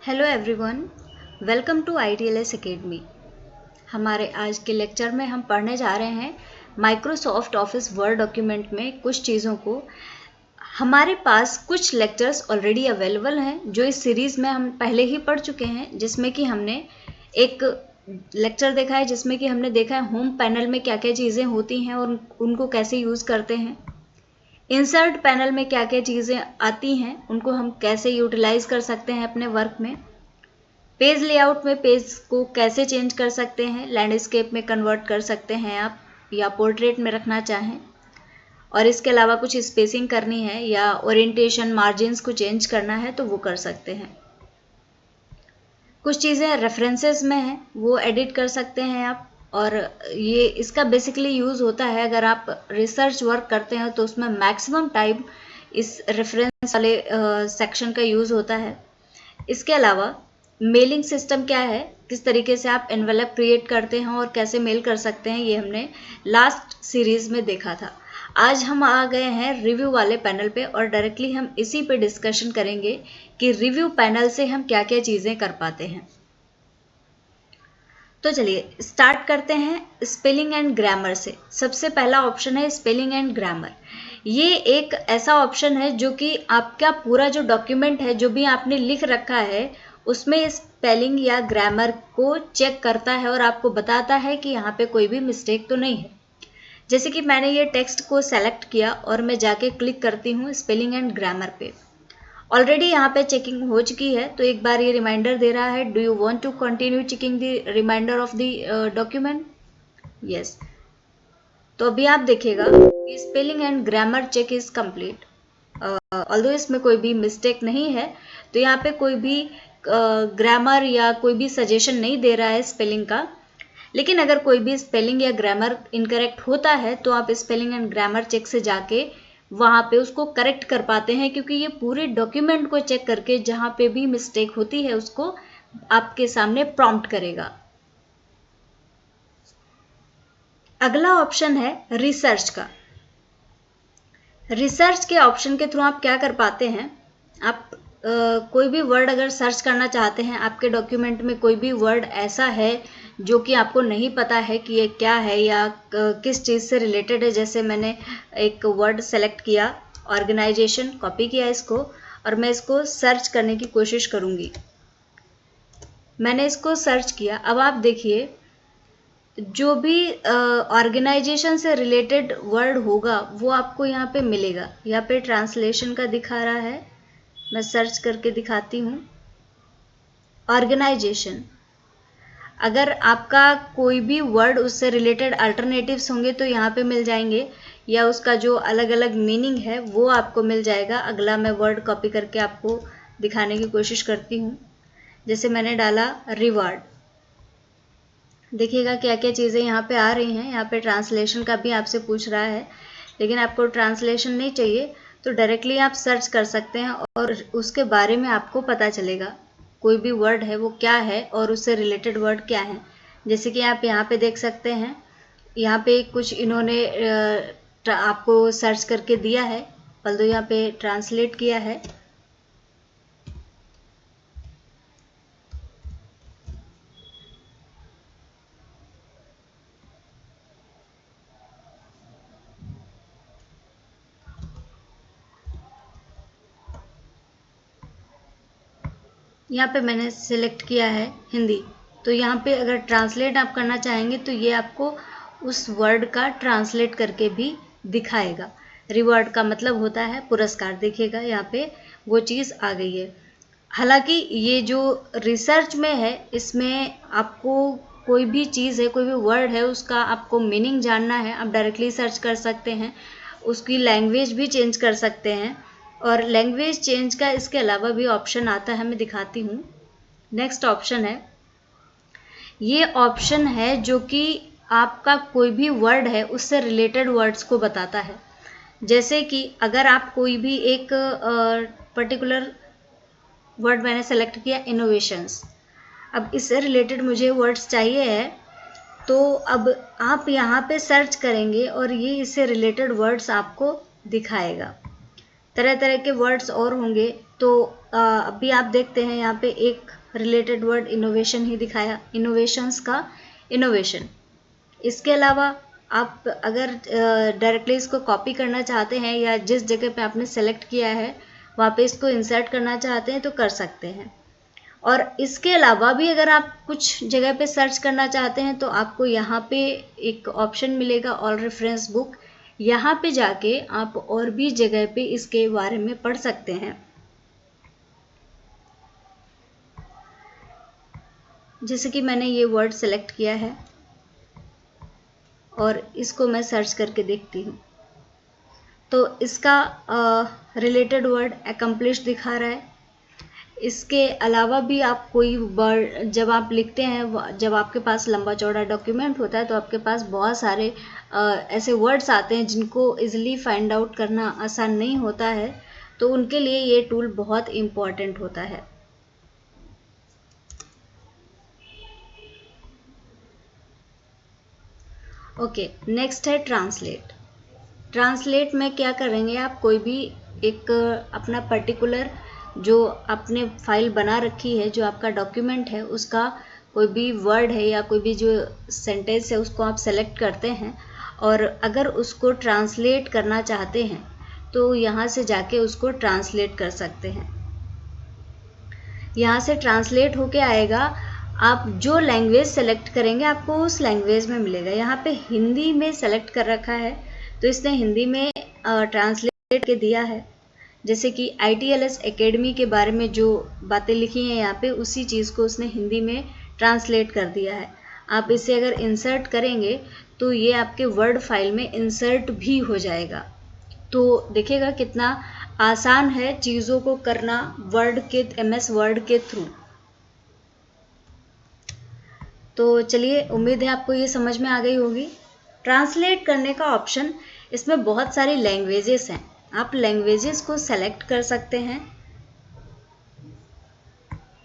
Hello everyone, welcome to ITLS academy. हमारे आज के लेक्चर में हम पढ़ने जा रहे हैं माइक्रोसॉफ्ट ऑफिस वर्ड डॉक्यूमेंट में कुछ चीज़ों को। हमारे पास कुछ लेक्चर्स ऑलरेडी अवेलेबल हैं जो इस सीरीज़ में हम पहले ही पढ़ चुके हैं, जिसमें कि हमने एक लेक्चर देखा है जिसमें कि हमने देखा है होम पैनल में क्या क्या चीज़ें होती हैं और उनको कैसे यूज़ करते हैं। इंसर्ट पैनल में क्या क्या चीज़ें आती हैं, उनको हम कैसे यूटिलाइज कर सकते हैं अपने वर्क में। पेज लेआउट में पेज को कैसे चेंज कर सकते हैं, लैंडस्केप में कन्वर्ट कर सकते हैं आप, या पोर्ट्रेट में रखना चाहें। और इसके अलावा कुछ स्पेसिंग करनी है या ओरिएंटेशन मार्जिन्स को चेंज करना है तो वो कर सकते हैं। कुछ चीज़ें रेफरेंसेस में हैं, वो एडिट कर सकते हैं आप। और ये इसका बेसिकली यूज़ होता है अगर आप रिसर्च वर्क करते हैं तो उसमें मैक्सिमम टाइम इस रेफरेंस वाले सेक्शन का यूज़ होता है। इसके अलावा मेलिंग सिस्टम क्या है, किस तरीके से आप एनवेलप क्रिएट करते हैं और कैसे मेल कर सकते हैं, ये हमने लास्ट सीरीज़ में देखा था। आज हम आ गए हैं रिव्यू वाले पैनल पे और डायरेक्टली हम इसी पे डिस्कशन करेंगे कि रिव्यू पैनल से हम क्या क्या चीज़ें कर पाते हैं। तो चलिए स्टार्ट करते हैं स्पेलिंग एंड ग्रामर से। सबसे पहला ऑप्शन है स्पेलिंग एंड ग्रामर। ये एक ऐसा ऑप्शन है जो कि आपका पूरा जो डॉक्यूमेंट है, जो भी आपने लिख रखा है, उसमें स्पेलिंग या ग्रामर को चेक करता है और आपको बताता है कि यहाँ पे कोई भी मिस्टेक तो नहीं है। जैसे कि मैंने ये टेक्स्ट को सेलेक्ट किया और मैं जाके क्लिक करती हूँ स्पेलिंग एंड ग्रामर पे। ऑलरेडी यहाँ पे चेकिंग हो चुकी है, तो एक बार ये रिमाइंडर दे रहा है, do you want to continue checking the reminder of the document. Yes, तो अभी आप देखिएगा spelling and grammar check is complete. Although इसमें कोई भी मिस्टेक नहीं है, तो यहाँ पे कोई भी ग्रामर या कोई भी सजेशन नहीं दे रहा है स्पेलिंग का। लेकिन अगर कोई भी स्पेलिंग या ग्रामर इनकरेक्ट होता है तो आप स्पेलिंग एंड ग्रामर चेक से जाके वहाँ पे उसको करेक्ट कर पाते हैं, क्योंकि ये पूरे डॉक्यूमेंट को चेक करके जहाँ पे भी मिस्टेक होती है उसको आपके सामने प्रॉम्प्ट करेगा। अगला ऑप्शन है रिसर्च का। रिसर्च के ऑप्शन के थ्रू आप क्या कर पाते हैं, आप कोई भी वर्ड अगर सर्च करना चाहते हैं, आपके डॉक्यूमेंट में कोई भी वर्ड ऐसा है जो कि आपको नहीं पता है कि ये क्या है या किस चीज़ से रिलेटेड है। जैसे मैंने एक वर्ड सेलेक्ट किया, ऑर्गेनाइजेशन, कॉपी किया इसको और मैं इसको सर्च करने की कोशिश करूँगी। मैंने इसको सर्च किया। अब आप देखिए जो भी ऑर्गेनाइजेशन से रिलेटेड वर्ड होगा वो आपको यहाँ पे मिलेगा। यहाँ पे ट्रांसलेशन का दिखा रहा है, मैं सर्च करके दिखाती हूँ। ऑर्गेनाइजेशन, अगर आपका कोई भी वर्ड उससे रिलेटेड अल्टरनेटिव्स होंगे तो यहाँ पे मिल जाएंगे, या उसका जो अलग अलग मीनिंग है वो आपको मिल जाएगा। अगला मैं वर्ड कॉपी करके आपको दिखाने की कोशिश करती हूँ। जैसे मैंने डाला रिवार्ड, देखिएगा क्या क्या चीज़ें यहाँ पे आ रही हैं। यहाँ पे ट्रांसलेशन का भी आपसे पूछ रहा है, लेकिन आपको ट्रांसलेशन नहीं चाहिए तो डायरेक्टली आप सर्च कर सकते हैं और उसके बारे में आपको पता चलेगा कोई भी वर्ड है वो क्या है और उससे रिलेटेड वर्ड क्या है। जैसे कि आप यहाँ पे देख सकते हैं, यहाँ पे कुछ इन्होंने आपको सर्च करके दिया है, परंतु यहाँ पे ट्रांसलेट किया है। यहाँ पे मैंने सिलेक्ट किया है हिंदी, तो यहाँ पे अगर ट्रांसलेट आप करना चाहेंगे तो ये आपको उस वर्ड का ट्रांसलेट करके भी दिखाएगा। रिवॉर्ड का मतलब होता है पुरस्कार। देखिएगा यहाँ पे वो चीज़ आ गई है। हालांकि ये जो रिसर्च में है इसमें आपको कोई भी चीज़ है, कोई भी वर्ड है, उसका आपको मीनिंग जानना है, आप डायरेक्टली सर्च कर सकते हैं। उसकी लैंग्वेज भी चेंज कर सकते हैं और लैंग्वेज चेंज का इसके अलावा भी ऑप्शन आता है, मैं दिखाती हूँ। नेक्स्ट ऑप्शन है, ये ऑप्शन है जो कि आपका कोई भी वर्ड है उससे रिलेटेड वर्ड्स को बताता है। जैसे कि अगर आप कोई भी एक पर्टिकुलर वर्ड मैंने सेलेक्ट किया, इनोवेशंस, अब इससे रिलेटेड मुझे वर्ड्स चाहिए है, तो अब आप यहाँ पे सर्च करेंगे और ये इससे रिलेटेड वर्ड्स आपको दिखाएगा। तरह तरह के वर्ड्स और होंगे, तो अभी आप देखते हैं यहाँ पे एक रिलेटेड वर्ड इनोवेशन ही दिखाया, इनोवेशंस का इनोवेशन। इसके अलावा आप अगर डायरेक्टली इसको कॉपी करना चाहते हैं या जिस जगह पे आपने सेलेक्ट किया है वहाँ पे इसको इंसर्ट करना चाहते हैं तो कर सकते हैं। और इसके अलावा भी अगर आप कुछ जगह पे सर्च करना चाहते हैं तो आपको यहाँ पे एक ऑप्शन मिलेगा ऑल रेफरेंस बुक। यहाँ पे जाके आप और भी जगह पे इसके बारे में पढ़ सकते हैं। जैसे कि मैंने ये वर्ड सेलेक्ट किया है और इसको मैं सर्च करके देखती हूँ तो इसका रिलेटेड वर्ड अकम्प्लिश दिखा रहा है। इसके अलावा भी आप कोई वर्ड जब आप लिखते हैं, जब आपके पास लंबा चौड़ा डॉक्यूमेंट होता है तो आपके पास बहुत सारे ऐसे वर्ड्स आते हैं जिनको इजीली फाइंड आउट करना आसान नहीं होता है, तो उनके लिए ये टूल बहुत इम्पॉर्टेंट होता है। ओके, नेक्स्ट है ट्रांसलेट। ट्रांसलेट में क्या करेंगे, आप कोई भी एक अपना पर्टिकुलर जो आपने फाइल बना रखी है, जो आपका डॉक्यूमेंट है, उसका कोई भी वर्ड है या कोई भी जो सेंटेंस है उसको आप सेलेक्ट करते हैं और अगर उसको ट्रांसलेट करना चाहते हैं तो यहाँ से जाके उसको ट्रांसलेट कर सकते हैं। यहाँ से ट्रांसलेट होके आएगा, आप जो लैंग्वेज सेलेक्ट करेंगे आपको उस लैंग्वेज में मिलेगा। यहाँ पे हिंदी में सेलेक्ट कर रखा है तो इसने हिंदी में ट्रांसलेट के दिया है। जैसे कि ITLS एकेडमी के बारे में जो बातें लिखी हैं यहाँ पे, उसी चीज़ को उसने हिंदी में ट्रांसलेट कर दिया है। आप इसे अगर इंसर्ट करेंगे तो ये आपके वर्ड फाइल में इंसर्ट भी हो जाएगा। तो देखिएगा कितना आसान है चीज़ों को करना वर्ड के MS वर्ड के थ्रू। तो चलिए, उम्मीद है आपको ये समझ में आ गई होगी। ट्रांसलेट करने का ऑप्शन, इसमें बहुत सारी लैंग्वेजेस हैं, आप लैंग्वेजेस को सेलेक्ट कर सकते हैं।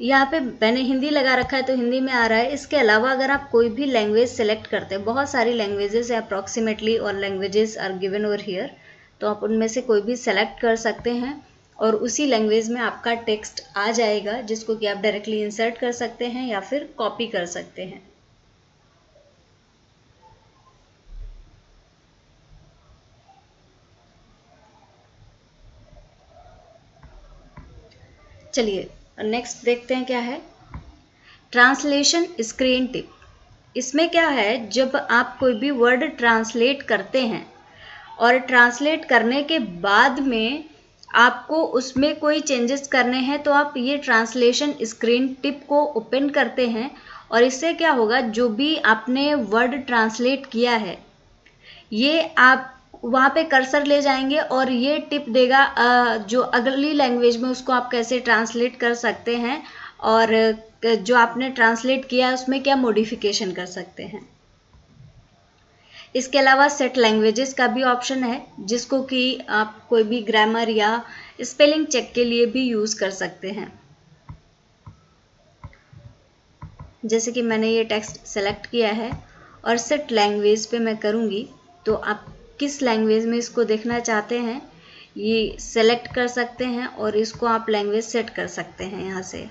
यहाँ पे मैंने हिंदी लगा रखा है तो हिंदी में आ रहा है। इसके अलावा अगर आप कोई भी लैंग्वेज सेलेक्ट करते हैं, बहुत सारी लैंग्वेजेस है अप्रॉक्सीमेटली और languages are given over here, तो आप उनमें से कोई भी सेलेक्ट कर सकते हैं और उसी लैंग्वेज में आपका टेक्स्ट आ जाएगा जिसको कि आप डायरेक्टली इंसर्ट कर सकते हैं या फिर कॉपी कर सकते हैं। चलिए नेक्स्ट देखते हैं क्या है, ट्रांसलेशन स्क्रीन टिप। इसमें क्या है, जब आप कोई भी वर्ड ट्रांसलेट करते हैं और ट्रांसलेट करने के बाद में आपको उसमें कोई चेंजेस करने हैं तो आप ये ट्रांसलेशन स्क्रीन टिप को ओपन करते हैं और इससे क्या होगा, जो भी आपने वर्ड ट्रांसलेट किया है ये आप वहाँ पे कर्सर ले जाएंगे और ये टिप देगा जो अगली लैंग्वेज में उसको आप कैसे ट्रांसलेट कर सकते हैं और जो आपने ट्रांसलेट किया है उसमें क्या मॉडिफिकेशन कर सकते हैं। इसके अलावा सेट लैंग्वेजेस का भी ऑप्शन है जिसको कि आप कोई भी ग्रामर या स्पेलिंग चेक के लिए भी यूज़ कर सकते हैं। जैसे कि मैंने ये टेक्स्ट सेलेक्ट किया है और सेट लैंग्वेज पे मैं करूँगी तो आप किस लैंग्वेज में इसको देखना चाहते हैं ये सेलेक्ट कर सकते हैं और इसको आप लैंग्वेज सेट कर सकते हैं यहाँ से।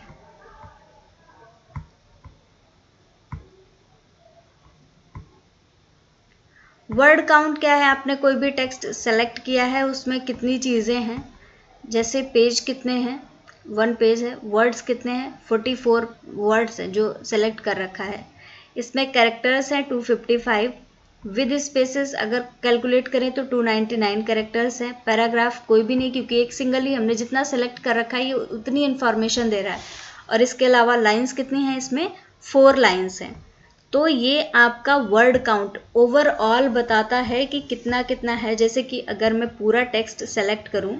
वर्ड काउंट क्या है, आपने कोई भी टेक्स्ट सेलेक्ट किया है उसमें कितनी चीज़ें हैं, जैसे पेज कितने हैं, 1 पेज है, वर्ड्स कितने हैं, 44 वर्ड्स हैं जो सेलेक्ट कर रखा है। इसमें कैरेक्टर्स हैं 255, विद स्पेसेस अगर कैलकुलेट करें तो 299 कैरेक्टर्स हैं। पैराग्राफ कोई भी नहीं क्योंकि एक सिंगल ही हमने जितना सेलेक्ट कर रखा है ये उतनी इन्फॉर्मेशन दे रहा है। और इसके अलावा लाइन्स कितनी हैं, इसमें 4 लाइन्स हैं। तो ये आपका वर्ड काउंट ओवरऑल बताता है कि कितना कितना है। जैसे कि अगर मैं पूरा टेक्स्ट सेलेक्ट करूं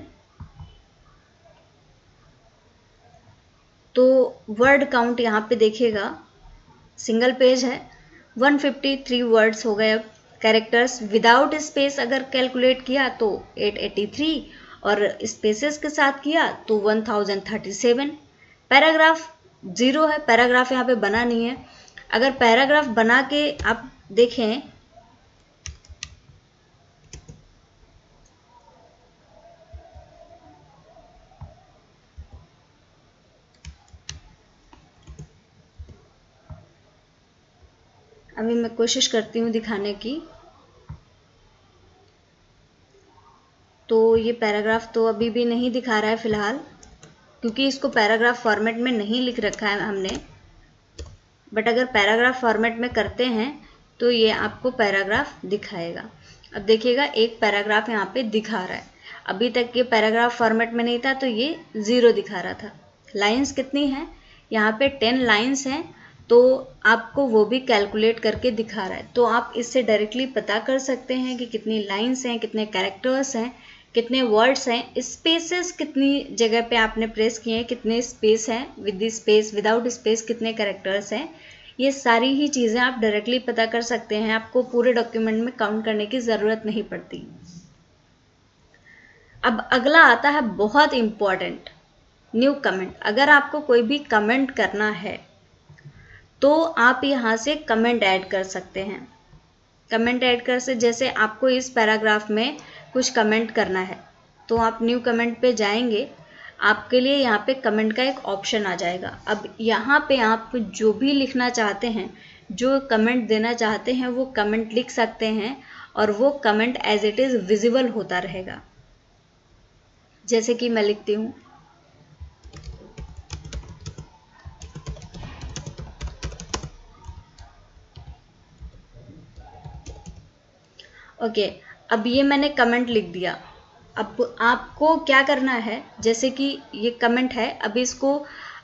तो वर्ड काउंट यहाँ पे देखिएगा, सिंगल पेज है, 153 वर्ड्स हो गए। अब कैरेक्टर्स विदाउट स्पेस अगर कैलकुलेट किया तो 883 और स्पेसेस के साथ किया तो 1037। पैराग्राफ 0 है, पैराग्राफ यहाँ पे बना नहीं है। अगर पैराग्राफ बना के आप देखें अभी मैं कोशिश करती हूँ दिखाने की। तो ये पैराग्राफ तो अभी भी नहीं दिखा रहा है फ़िलहाल, क्योंकि इसको पैराग्राफ फॉर्मेट में नहीं लिख रखा है हमने। बट अगर पैराग्राफ फॉर्मेट में करते हैं तो ये आपको पैराग्राफ दिखाएगा। अब देखिएगा एक पैराग्राफ यहाँ पे दिखा रहा है। अभी तक ये पैराग्राफ फॉर्मेट में नहीं था तो ये 0 दिखा रहा था। लाइंस कितनी हैं? यहाँ पे 10 लाइंस हैं, तो आपको वो भी कैलकुलेट करके दिखा रहा है। तो आप इससे डायरेक्टली पता कर सकते हैं कि कितनी लाइंस हैं, कितने कैरेक्टर्स हैं, कितने वर्ड्स हैं, स्पेसेस कितनी जगह पे आपने प्रेस किए हैं, कितने स्पेस हैं, विद स्पेस, विदाउट स्पेस कितने कैरेक्टर्स हैं। ये सारी ही चीज़ें आप डायरेक्टली पता कर सकते हैं। आपको पूरे डॉक्यूमेंट में काउंट करने की ज़रूरत नहीं पड़ती। अब अगला आता है बहुत इम्पॉर्टेंट, न्यू कमेंट। अगर आपको कोई भी कमेंट करना है तो आप यहाँ से कमेंट ऐड कर सकते हैं। कमेंट ऐड कर से जैसे आपको इस पैराग्राफ में कुछ कमेंट करना है तो आप न्यू कमेंट पे जाएंगे, आपके लिए यहाँ पे कमेंट का एक ऑप्शन आ जाएगा। अब यहाँ पे आप जो भी लिखना चाहते हैं, जो कमेंट देना चाहते हैं, वो कमेंट लिख सकते हैं और वो comment as it is visible होता रहेगा। जैसे कि मैं लिखती हूँ, ओके, अब ये मैंने कमेंट लिख दिया। अब आपको क्या करना है, जैसे कि ये कमेंट है, अब इसको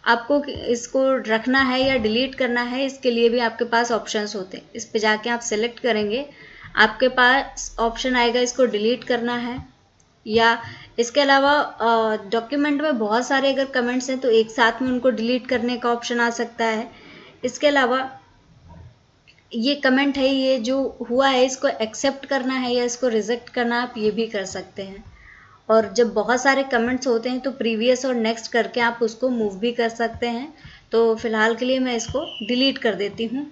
आपको इसको रखना है या डिलीट करना है, इसके लिए भी आपके पास ऑप्शंस होते हैं। इस पे जाके आप सेलेक्ट करेंगे, आपके पास ऑप्शन आएगा इसको डिलीट करना है, या इसके अलावा डॉक्यूमेंट में बहुत सारे अगर कमेंट्स हैं तो एक साथ में उनको डिलीट करने का ऑप्शन आ सकता है। इसके अलावा ये कमेंट है, ये जो हुआ है इसको एक्सेप्ट करना है या इसको रिजेक्ट करना, आप ये भी कर सकते हैं। और जब बहुत सारे कमेंट्स होते हैं तो प्रीवियस और नेक्स्ट करके आप उसको मूव भी कर सकते हैं। तो फिलहाल के लिए मैं इसको डिलीट कर देती हूँ।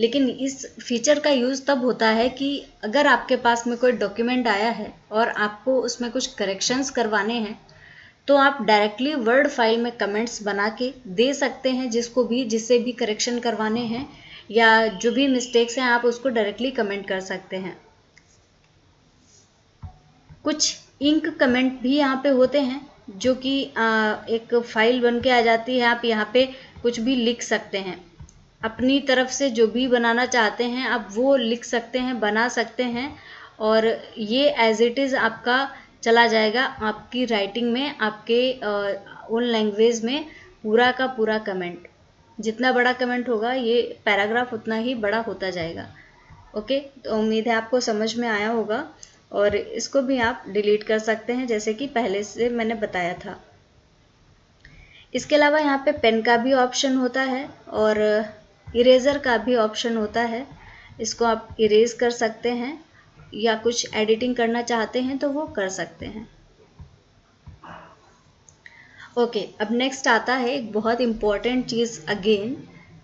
लेकिन इस फीचर का यूज़ तब होता है कि अगर आपके पास में कोई डॉक्यूमेंट आया है और आपको उसमें कुछ करेक्शंस करवाने हैं तो आप डायरेक्टली वर्ड फाइल में कमेंट्स बना के दे सकते हैं, जिसको भी, जिससे भी करेक्शन करवाने हैं या जो भी मिस्टेक्स हैं आप उसको डायरेक्टली कमेंट कर सकते हैं। कुछ इंक कमेंट भी यहाँ पे होते हैं जो कि एक फाइल बन के आ जाती है। आप यहाँ पे कुछ भी लिख सकते हैं, अपनी तरफ से जो भी बनाना चाहते हैं आप वो लिख सकते हैं, बना सकते हैं, और ये एज इट इज़ आपका चला जाएगा आपकी राइटिंग में, आपके ओन लैंग्वेज में पूरा का पूरा कमेंट। जितना बड़ा कमेंट होगा ये पैराग्राफ उतना ही बड़ा होता जाएगा। ओके, तो उम्मीद है आपको समझ में आया होगा, और इसको भी आप डिलीट कर सकते हैं जैसे कि पहले से मैंने बताया था। इसके अलावा यहाँ पे पेन का भी ऑप्शन होता है और इरेज़र का भी ऑप्शन होता है। इसको आप इरेज कर सकते हैं या कुछ एडिटिंग करना चाहते हैं तो वो कर सकते हैं। ओके, अब नेक्स्ट आता है एक बहुत important cheese again,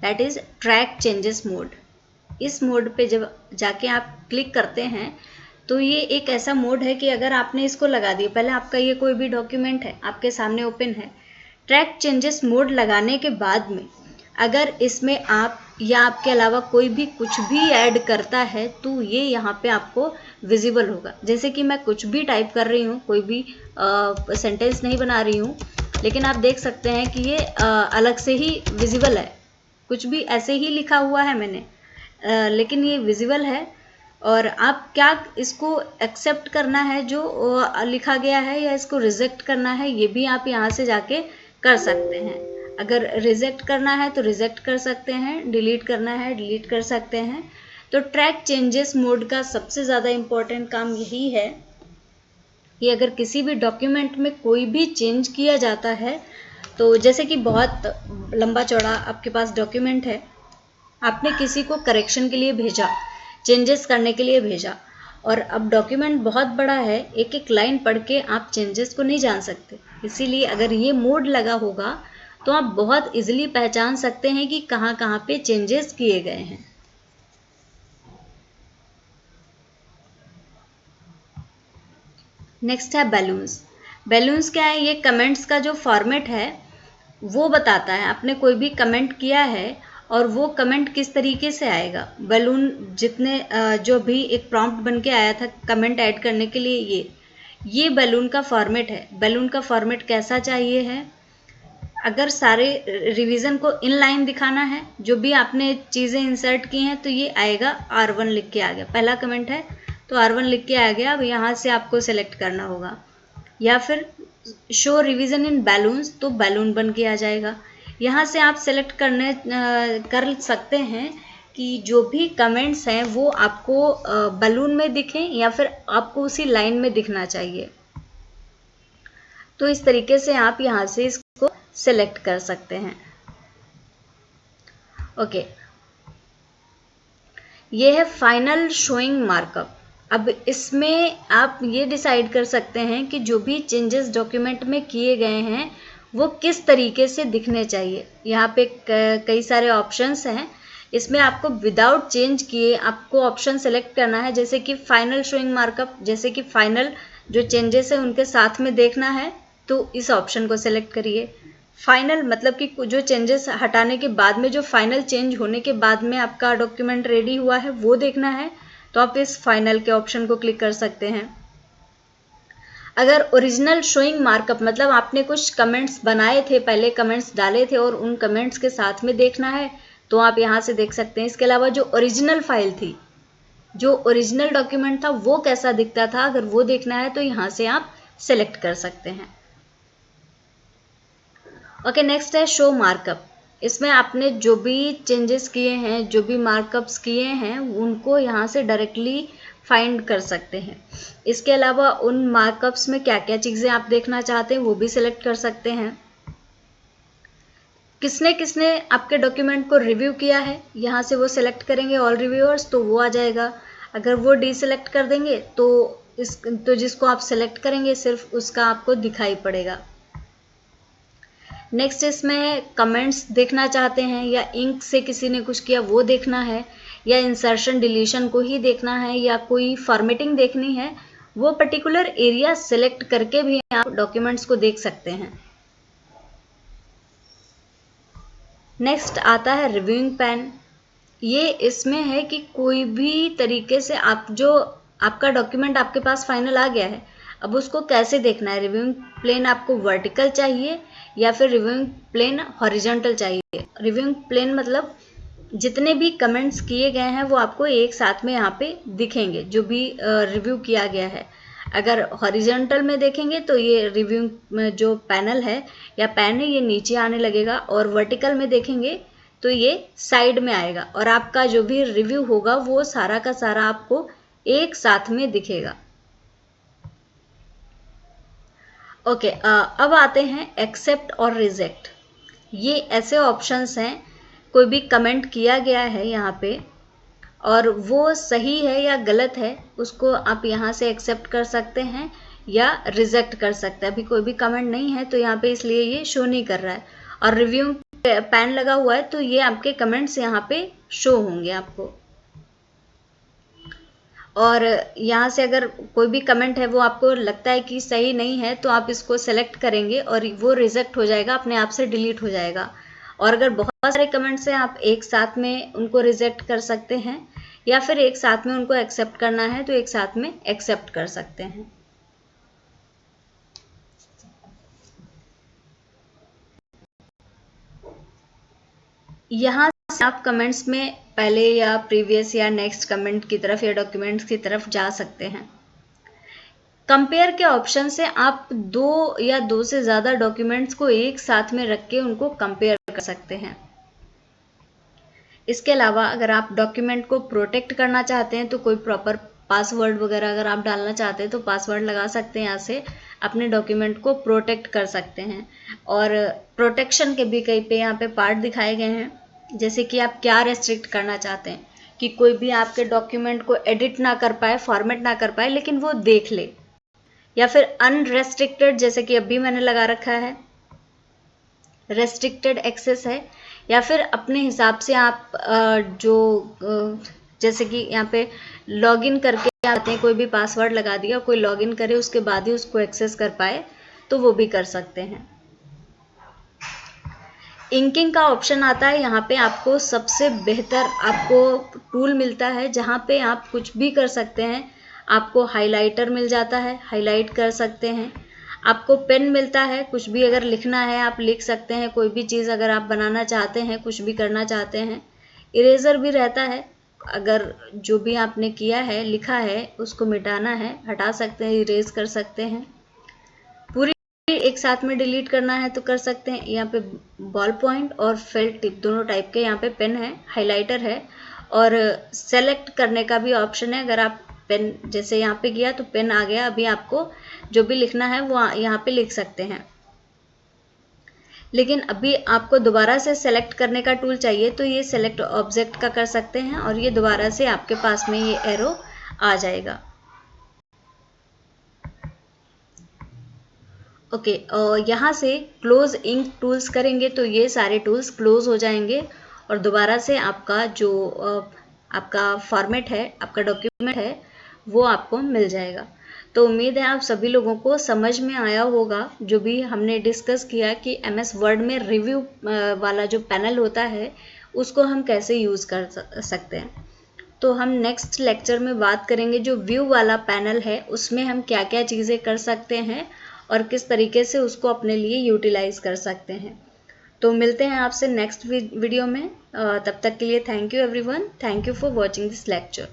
that is track changes mode. इस मोड पे जब जाके आप क्लिक करते हैं तो ये एक ऐसा मोड है कि अगर आपने इसको लगा दिया, पहले आपका ये कोई भी डॉक्यूमेंट है आपके सामने ओपन है, ट्रैक चेंजेस मोड लगाने के बाद में अगर इसमें आप या आपके अलावा कोई भी कुछ भी ऐड करता है तो ये यहाँ पे आपको विजिबल होगा। जैसे कि मैं कुछ भी टाइप कर रही हूँ, कोई भी सेंटेंस नहीं बना रही हूँ, लेकिन आप देख सकते हैं कि ये अलग से ही विजिबल है। कुछ भी ऐसे ही लिखा हुआ है मैंने, लेकिन ये विजिबल है। और आप क्या इसको एक्सेप्ट करना है जो लिखा गया है या इसको रिजेक्ट करना है, ये भी आप यहाँ से जाके कर सकते हैं। अगर रिजेक्ट करना है तो रिजेक्ट कर सकते हैं, डिलीट करना है डिलीट कर सकते हैं। तो ट्रैक चेंजेस मोड का सबसे ज़्यादा इम्पोर्टेंट काम यही है कि अगर किसी भी डॉक्यूमेंट में कोई भी चेंज किया जाता है, तो जैसे कि बहुत लंबा चौड़ा आपके पास डॉक्यूमेंट है, आपने किसी को करेक्शन के लिए भेजा, चेंजेस करने के लिए भेजा, और अब डॉक्यूमेंट बहुत बड़ा है, एक एक लाइन पढ़ के आप चेंजेस को नहीं जान सकते। इसीलिए अगर ये मोड लगा होगा तो आप बहुत इजीली पहचान सकते हैं कि कहाँ कहाँ पे चेंजेस किए गए हैं। नेक्स्ट है बैलून्स। बैलून्स क्या है? ये कमेंट्स का जो फॉर्मेट है वो बताता है। आपने कोई भी कमेंट किया है और वो कमेंट किस तरीके से आएगा। बैलून जितने जो भी एक प्रॉम्प्ट बन के आया था कमेंट ऐड करने के लिए, ये बैलून का फॉर्मेट है। बैलून का फॉर्मेट कैसा चाहिए है, अगर सारे रिवीजन को इन लाइन दिखाना है, जो भी आपने चीज़ें इंसर्ट की हैं, तो ये आएगा R1 लिख के आ गया। पहला कमेंट है तो R1 लिख के आ गया। अब यहाँ से आपको सेलेक्ट करना होगा, या फिर शो रिवीजन इन बैलून्स, तो बैलून बन के आ जाएगा। यहाँ से आप सेलेक्ट कर सकते हैं कि जो भी कमेंट्स हैं वो आपको बैलून में दिखें या फिर आपको उसी लाइन में दिखना चाहिए। तो इस तरीके से आप यहाँ से इसको सेलेक्ट कर सकते हैं। ओके, ये है फाइनल शोइंग मार्कअप। अब इसमें आप ये डिसाइड कर सकते हैं कि जो भी चेंजेस डॉक्यूमेंट में किए गए हैं वो किस तरीके से दिखने चाहिए। यहाँ पे कई सारे ऑप्शंस हैं, इसमें आपको विदाउट चेंज किए आपको ऑप्शन सेलेक्ट करना है, जैसे कि फाइनल शोइंग मार्कअप, जैसे कि फाइनल जो चेंजेस है उनके साथ में देखना है तो इस ऑप्शन को सेलेक्ट करिए। फाइनल मतलब कि जो चेंजेस हटाने के बाद में, जो फाइनल चेंज होने के बाद में आपका डॉक्यूमेंट रेडी हुआ है वो देखना है, तो आप इस फाइनल के ऑप्शन को क्लिक कर सकते हैं। अगर ओरिजिनल शोइंग मार्कअप मतलब आपने कुछ कमेंट्स बनाए थे, पहले कमेंट्स डाले थे और उन कमेंट्स के साथ में देखना है, तो आप यहाँ से देख सकते हैं। इसके अलावा जो ओरिजिनल फाइल थी, जो ओरिजिनल डॉक्यूमेंट था वो कैसा दिखता था, अगर वो देखना है तो यहाँ से आप सेलेक्ट कर सकते हैं। ओके, नेक्स्ट है शो मार्कअप। इसमें आपने जो भी चेंजेस किए हैं, जो भी मार्कअप्स किए हैं, उनको यहाँ से डायरेक्टली फाइंड कर सकते हैं। इसके अलावा उन मार्कअप्स में क्या क्या चीज़ें आप देखना चाहते हैं वो भी सिलेक्ट कर सकते हैं। किसने किसने आपके डॉक्यूमेंट को रिव्यू किया है, यहाँ से वो सिलेक्ट करेंगे ऑल रिव्यूअर्स, तो वो आ जाएगा। अगर वो डीसिलेक्ट कर देंगे तो जिसको आप सिलेक्ट करेंगे सिर्फ उसका आपको दिखाई पड़ेगा। नेक्स्ट इसमें कमेंट्स देखना चाहते हैं या इंक से किसी ने कुछ किया वो देखना है, या इंसर्शन डिलीशन को ही देखना है, या कोई फॉर्मेटिंग देखनी है, वो पर्टिकुलर एरिया सिलेक्ट करके भी आप डॉक्यूमेंट्स को देख सकते हैं। नेक्स्ट आता है रिव्यूइंग पैन। ये इसमें है कि कोई भी तरीके से आपका डॉक्यूमेंट आपके पास फाइनल आ गया है, अब उसको कैसे देखना है। रिव्यूइंग प्लेन आपको वर्टिकल चाहिए या फिर रिव्यूइंग प्लेन हॉरिजॉन्टल चाहिए। रिव्यूइंग प्लेन मतलब जितने भी कमेंट्स किए गए हैं वो आपको एक साथ में यहाँ पे दिखेंगे, जो भी रिव्यू किया गया है। अगर हॉरिजॉन्टल में देखेंगे तो ये रिव्यू जो पैनल है या पैन है ये नीचे आने लगेगा, और वर्टिकल में देखेंगे तो ये साइड में आएगा, और आपका जो भी रिव्यू होगा वो सारा का सारा आपको एक साथ में दिखेगा। ओके, अब आते हैं एक्सेप्ट और रिजेक्ट। ये ऐसे ऑप्शंस हैं, कोई भी कमेंट किया गया है यहाँ पे और वो सही है या गलत है, उसको आप यहाँ से एक्सेप्ट कर सकते हैं या रिजेक्ट कर सकते हैं। अभी कोई भी कमेंट नहीं है तो यहाँ पे इसलिए ये शो नहीं कर रहा है, और रिव्यू पैन लगा हुआ है तो ये आपके कमेंट्स यहाँ पे शो होंगे आपको। और यहाँ से अगर कोई भी कमेंट है वो आपको लगता है कि सही नहीं है तो आप इसको सेलेक्ट करेंगे और वो रिजेक्ट हो जाएगा, अपने आप से डिलीट हो जाएगा। और अगर बहुत सारे कमेंट्स हैं आप एक साथ में उनको रिजेक्ट कर सकते हैं, या फिर एक साथ में उनको एक्सेप्ट करना है तो एक साथ में एक्सेप्ट कर सकते हैं। यहाँ से आप कमेंट्स में पहले या प्रीवियस या नेक्स्ट कमेंट की तरफ या डॉक्यूमेंट्स की तरफ जा सकते हैं। कंपेयर के ऑप्शन से आप दो या दो से ज़्यादा डॉक्यूमेंट्स को एक साथ में रख के उनको कंपेयर कर सकते हैं। इसके अलावा अगर आप डॉक्यूमेंट को प्रोटेक्ट करना चाहते हैं तो कोई प्रॉपर पासवर्ड वगैरह अगर आप डालना चाहते हैं तो पासवर्ड लगा सकते हैं, यहाँ से अपने डॉक्यूमेंट को प्रोटेक्ट कर सकते हैं। और प्रोटेक्शन के भी कई पे यहाँ पे पार्ट दिखाए गए हैं, जैसे कि आप क्या रेस्ट्रिक्ट करना चाहते हैं कि कोई भी आपके डॉक्यूमेंट को एडिट ना कर पाए, फॉर्मेट ना कर पाए, लेकिन वो देख ले। या फिर अनरेस्ट्रिक्टेड, जैसे कि अभी मैंने लगा रखा है, रेस्ट्रिक्टेड एक्सेस है। या फिर अपने हिसाब से आप जैसे कि यहाँ पे लॉगिन करके आते हैं, कोई भी पासवर्ड लगा दिया, कोई लॉगिन करे उसके बाद ही उसको एक्सेस कर पाए, तो वो भी कर सकते हैं। इंकिंग का ऑप्शन आता है। यहाँ पे आपको सबसे बेहतर आपको टूल मिलता है जहाँ पे आप कुछ भी कर सकते हैं। आपको हाइलाइटर मिल जाता है, हाईलाइट कर सकते हैं। आपको पेन मिलता है, कुछ भी अगर लिखना है आप लिख सकते हैं, कोई भी चीज़ अगर आप बनाना चाहते हैं, कुछ भी करना चाहते हैं। इरेज़र भी रहता है, अगर जो भी आपने किया है, लिखा है, उसको मिटाना है, हटा सकते हैं, इरेज कर सकते हैं। पूरी एक साथ में डिलीट करना है तो कर सकते हैं। यहाँ पे बॉल पॉइंट और फेल्ट टिप दोनों टाइप के यहाँ पे पेन है, हाइलाइटर है, और सेलेक्ट करने का भी ऑप्शन है। अगर आप पेन जैसे यहाँ पे किया तो पेन आ गया, अभी आपको जो भी लिखना है वो यहाँ पे लिख सकते हैं। लेकिन अभी आपको दोबारा से सेलेक्ट करने का टूल चाहिए तो ये सेलेक्ट ऑब्जेक्ट का कर सकते हैं और ये दोबारा से आपके पास में ये एरो आ जाएगा। ओके, और यहाँ से क्लोज इंक टूल्स करेंगे तो ये सारे टूल्स क्लोज हो जाएंगे और दोबारा से आपका जो आपका फॉर्मेट है, आपका डॉक्यूमेंट है, वो आपको मिल जाएगा। तो उम्मीद है आप सभी लोगों को समझ में आया होगा जो भी हमने डिस्कस किया कि MS वर्ड में रिव्यू वाला जो पैनल होता है उसको हम कैसे यूज़ कर सकते हैं। तो हम नेक्स्ट लेक्चर में बात करेंगे जो व्यू वाला पैनल है उसमें हम क्या क्या चीज़ें कर सकते हैं और किस तरीके से उसको अपने लिए यूटिलाइज कर सकते हैं। तो मिलते हैं आपसे नेक्स्ट वीडियो में। तब तक के लिए thank you everyone, thank you for watching this lecture.